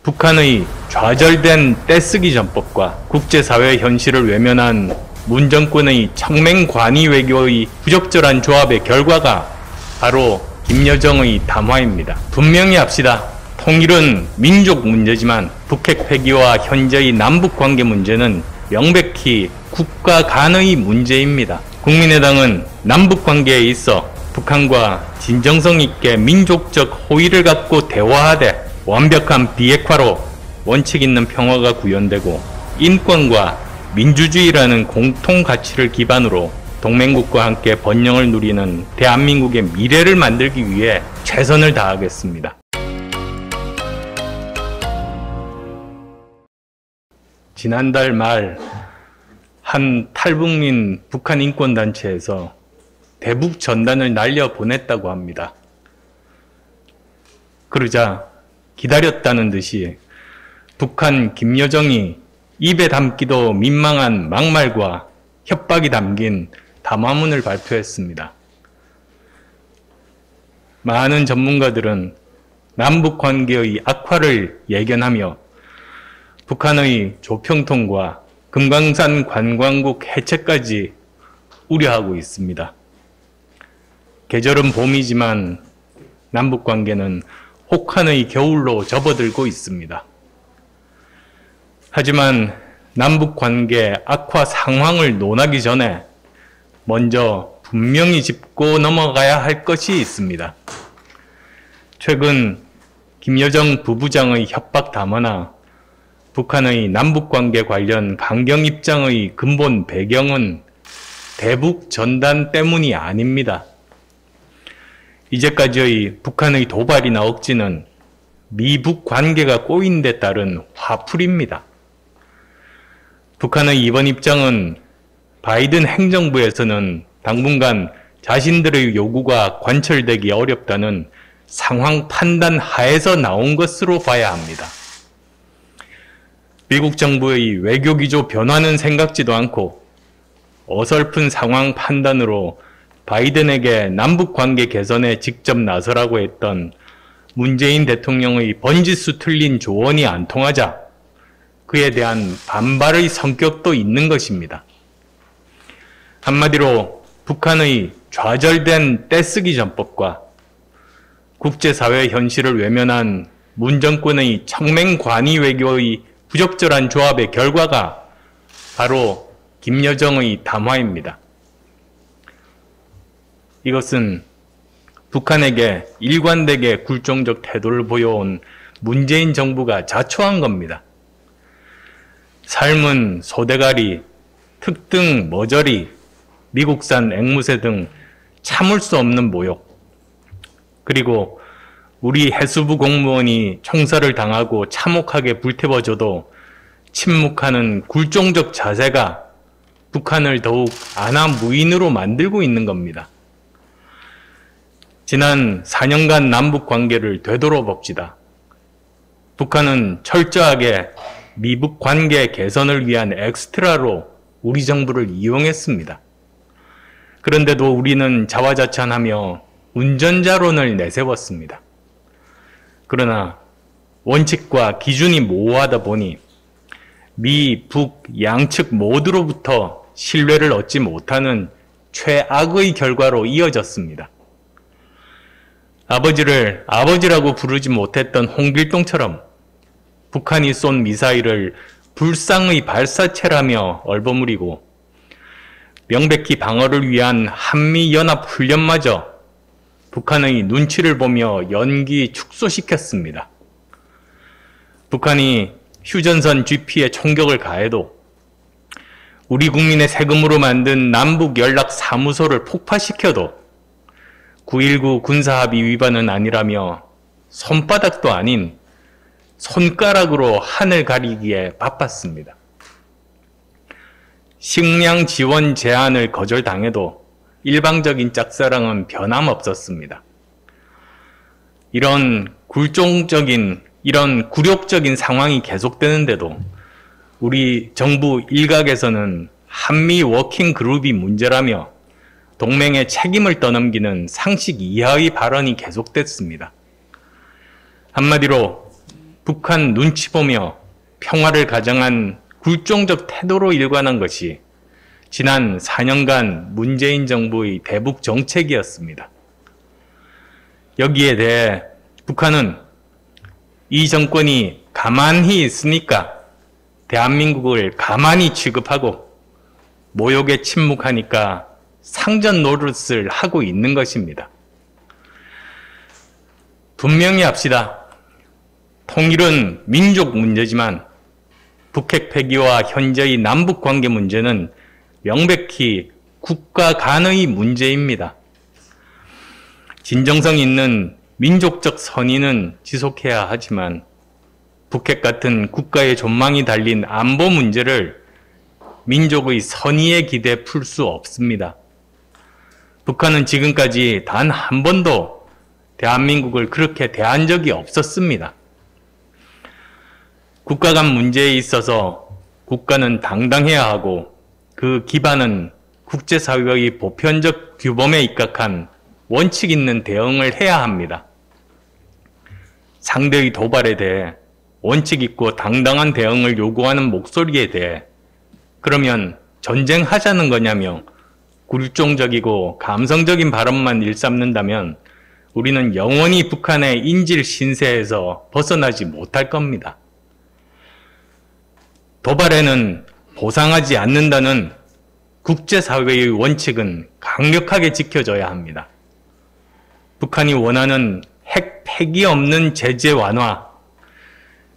북한의 좌절된 떼쓰기 전법과 국제사회 현실을 외면한 문 정권의 청맹관이 외교의 부적절한 조합의 결과가 바로 김여정의 담화입니다. 분명히 합시다. 통일은 민족 문제지만 북핵 폐기와 현재의 남북관계 문제는 명백히 국가 간의 문제입니다. 국민의당은 남북관계에 있어 북한과 진정성 있게 민족적 호의를 갖고 대화하되 완벽한 비핵화로 원칙 있는 평화가 구현되고 인권과 민주주의라는 공통 가치를 기반으로 동맹국과 함께 번영을 누리는 대한민국의 미래를 만들기 위해 최선을 다하겠습니다. 지난달 말 한 탈북민 북한 인권단체에서 대북 전단을 날려보냈다고 합니다. 그러자 기다렸다는 듯이 북한 김여정이 입에 담기도 민망한 막말과 협박이 담긴 담화문을 발표했습니다. 많은 전문가들은 남북관계의 악화를 예견하며 북한의 조평통과 금강산 관광국 해체까지 우려하고 있습니다. 계절은 봄이지만 남북관계는 혹한의 겨울로 접어들고 있습니다. 하지만 남북관계 악화 상황을 논하기 전에 먼저 분명히 짚고 넘어가야 할 것이 있습니다. 최근 김여정 부부장의 협박 담화나 북한의 남북관계 관련 강경 입장의 근본 배경은 대북 전단 때문이 아닙니다. 이제까지의 북한의 도발이나 억지는 미북 관계가 꼬인 데 따른 화풀이입니다. 북한의 이번 입장은 바이든 행정부에서는 당분간 자신들의 요구가 관철되기 어렵다는 상황 판단 하에서 나온 것으로 봐야 합니다. 미국 정부의 외교기조 변화는 생각지도 않고 어설픈 상황 판단으로 바이든에게 남북관계 개선에 직접 나서라고 했던 문재인 대통령의 번지수 틀린 조언이 안 통하자 그에 대한 반발의 성격도 있는 것입니다. 한마디로 북한의 좌절된 떼쓰기 전법과 국제사회 현실을 외면한 문 정권의 청맹관이 외교의 부적절한 조합의 결과가 바로 김여정의 담화입니다. 이것은 북한에게 일관되게 굴종적 태도를 보여온 문재인 정부가 자초한 겁니다. 삶은 소대가리, 특등 머저리, 미국산 앵무새 등 참을 수 없는 모욕, 그리고 우리 해수부 공무원이 총살을 당하고 참혹하게 불태워져도 침묵하는 굴종적 자세가 북한을 더욱 안하무인으로 만들고 있는 겁니다. 지난 4년간 남북 관계를 되돌아봅시다. 북한은 철저하게 미북 관계 개선을 위한 엑스트라로 우리 정부를 이용했습니다. 그런데도 우리는 자화자찬하며 운전자론을 내세웠습니다. 그러나 원칙과 기준이 모호하다 보니 미, 북 양측 모두로부터 신뢰를 얻지 못하는 최악의 결과로 이어졌습니다. 아버지를 아버지라고 부르지 못했던 홍길동처럼 북한이 쏜 미사일을 불상의 발사체라며 얼버무리고 명백히 방어를 위한 한미연합훈련마저 북한의 눈치를 보며 연기 축소시켰습니다. 북한이 휴전선 GP에 총격을 가해도 우리 국민의 세금으로 만든 남북연락사무소를 폭파시켜도 9.19 군사합의 위반은 아니라며 손바닥도 아닌 손가락으로 하늘 가리기에 바빴습니다. 식량 지원 제한을 거절당해도 일방적인 짝사랑은 변함없었습니다. 이런 굴욕적인 상황이 계속되는데도 우리 정부 일각에서는 한미 워킹 그룹이 문제라며 동맹의 책임을 떠넘기는 상식 이하의 발언이 계속됐습니다. 한마디로 북한 눈치 보며 평화를 가장한 굴종적 태도로 일관한 것이 지난 4년간 문재인 정부의 대북 정책이었습니다. 여기에 대해 북한은 이 정권이 가만히 있으니까 대한민국을 가만히 취급하고 모욕에 침묵하니까 상전 노릇을 하고 있는 것입니다. 분명히 합시다. 통일은 민족 문제지만 북핵 폐기와 현재의 남북관계 문제는 명백히 국가 간의 문제입니다. 진정성 있는 민족적 선의는 지속해야 하지만 북핵 같은 국가의 존망이 달린 안보 문제를 민족의 선의에 기대 풀 수 없습니다. 북한은 지금까지 단 한 번도 대한민국을 그렇게 대한 적이 없었습니다. 국가 간 문제에 있어서 국가는 당당해야 하고 그 기반은 국제사회의 보편적 규범에 입각한 원칙 있는 대응을 해야 합니다. 상대의 도발에 대해 원칙 있고 당당한 대응을 요구하는 목소리에 대해 그러면 전쟁하자는 거냐며 굴종적이고 감성적인 발언만 일삼는다면 우리는 영원히 북한의 인질 신세에서 벗어나지 못할 겁니다. 도발에는 보상하지 않는다는 국제사회의 원칙은 강력하게 지켜져야 합니다. 북한이 원하는 핵 폐기 없는 제재 완화,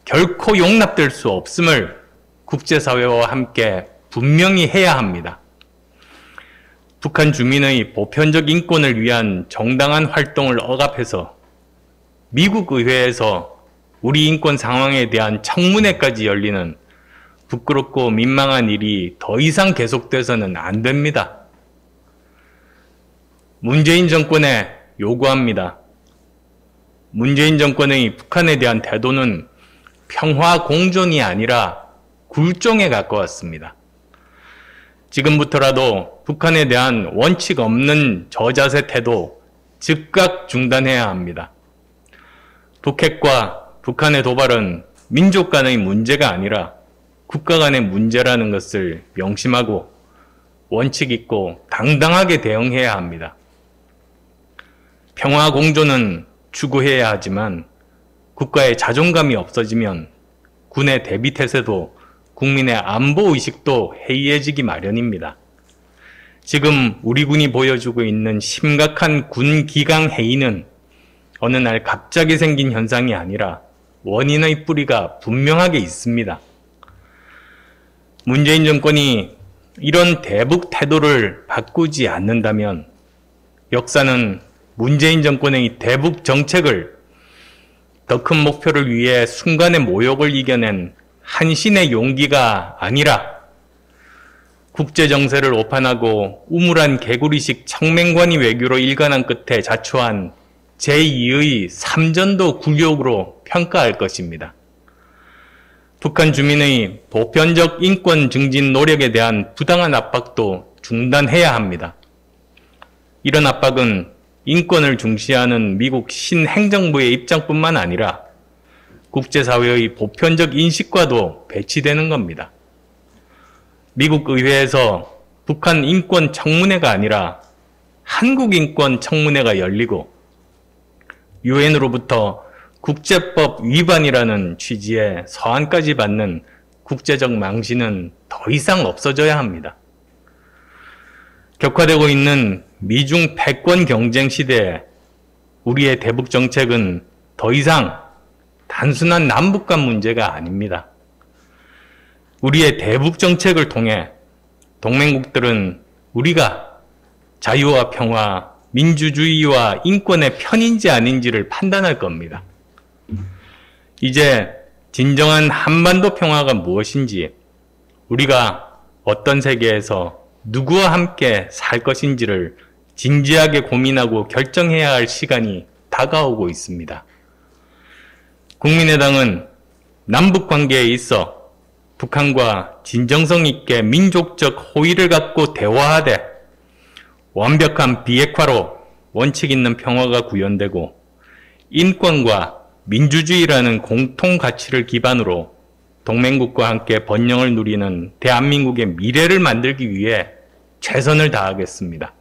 결코 용납될 수 없음을 국제사회와 함께 분명히 해야 합니다. 북한 주민의 보편적 인권을 위한 정당한 활동을 억압해서 미국 의회에서 우리 인권 상황에 대한 청문회까지 열리는 부끄럽고 민망한 일이 더 이상 계속돼서는 안 됩니다. 문재인 정권에 요구합니다. 문재인 정권의 북한에 대한 태도는 평화 공존이 아니라 굴종에 가까웠습니다. 지금부터라도 북한에 대한 원칙 없는 저자세 태도 즉각 중단해야 합니다. 북핵과 북한의 도발은 민족 간의 문제가 아니라 국가 간의 문제라는 것을 명심하고 원칙 있고 당당하게 대응해야 합니다. 평화 공존은 추구해야 하지만 국가의 자존감이 없어지면 군의 대비태세도 국민의 안보의식도 해이해지기 마련입니다. 지금 우리 군이 보여주고 있는 심각한 군 기강 해이는 어느 날 갑자기 생긴 현상이 아니라 원인의 뿌리가 분명하게 있습니다. 문재인 정권이 이런 대북 태도를 바꾸지 않는다면 역사는 문재인 정권의 대북 정책을 더 큰 목표를 위해 순간의 모욕을 이겨낸 한신의 용기가 아니라 국제정세를 오판하고 우물한 개구리식 청맹관이 외교로 일관한 끝에 자초한 제2의 삼전도 굴욕으로 평가할 것입니다. 북한 주민의 보편적 인권 증진 노력에 대한 부당한 압박도 중단해야 합니다. 이런 압박은 인권을 중시하는 미국 신행정부의 입장뿐만 아니라 국제사회의 보편적 인식과도 배치되는 겁니다. 미국 의회에서 북한 인권 청문회가 아니라 한국 인권 청문회가 열리고 유엔으로부터 국제법 위반이라는 취지의 서한까지 받는 국제적 망신은 더 이상 없어져야 합니다. 격화되고 있는 미중 패권 경쟁 시대에 우리의 대북 정책은 더 이상 단순한 남북 간 문제가 아닙니다. 우리의 대북 정책을 통해 동맹국들은 우리가 자유와 평화, 민주주의와 인권의 편인지 아닌지를 판단할 겁니다. 이제 진정한 한반도 평화가 무엇인지, 우리가 어떤 세계에서 누구와 함께 살 것인지를 진지하게 고민하고 결정해야 할 시간이 다가오고 있습니다. 국민의당은 남북관계에 있어 북한과 진정성 있게 민족적 호의를 갖고 대화하되 완벽한 비핵화로 원칙 있는 평화가 구현되고 인권과 민주주의라는 공통 가치를 기반으로 동맹국과 함께 번영을 누리는 대한민국의 미래를 만들기 위해 최선을 다하겠습니다.